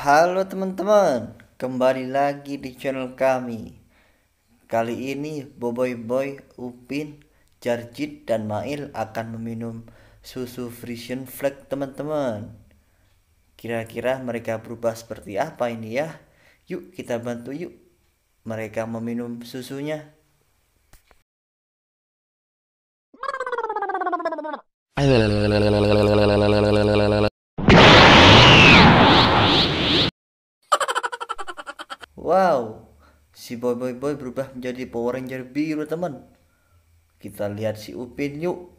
Halo teman-teman, kembali lagi di channel kami. Kali ini Boboy Boy, Upin, Jarjit, dan Mail akan meminum susu Frisian Flag teman-teman. Kira-kira mereka berubah seperti apa ini ya? Yuk kita bantu yuk mereka meminum susunya. Wow, si Boy Boy Boy berubah menjadi Power Ranger biru teman. Kita lihat si Upin yuk.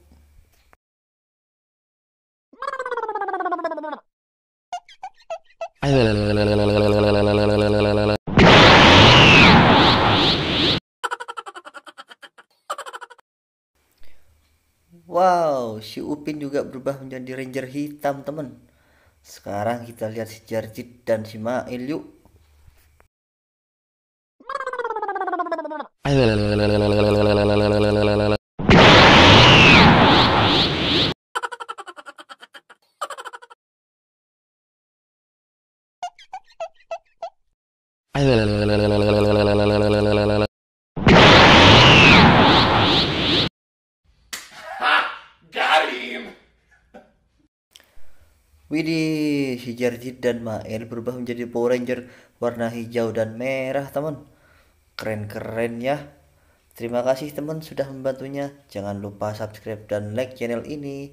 Wow, si Upin juga berubah menjadi Ranger hitam teman. Sekarang kita lihat si Jarjit dan si Mail yuk. Widih, si Jarjit dan Mael berubah menjadi Power Ranger warna hijau dan merah, teman. Keren-keren ya. Terima kasih teman sudah membantunya. Jangan lupa subscribe dan like channel ini.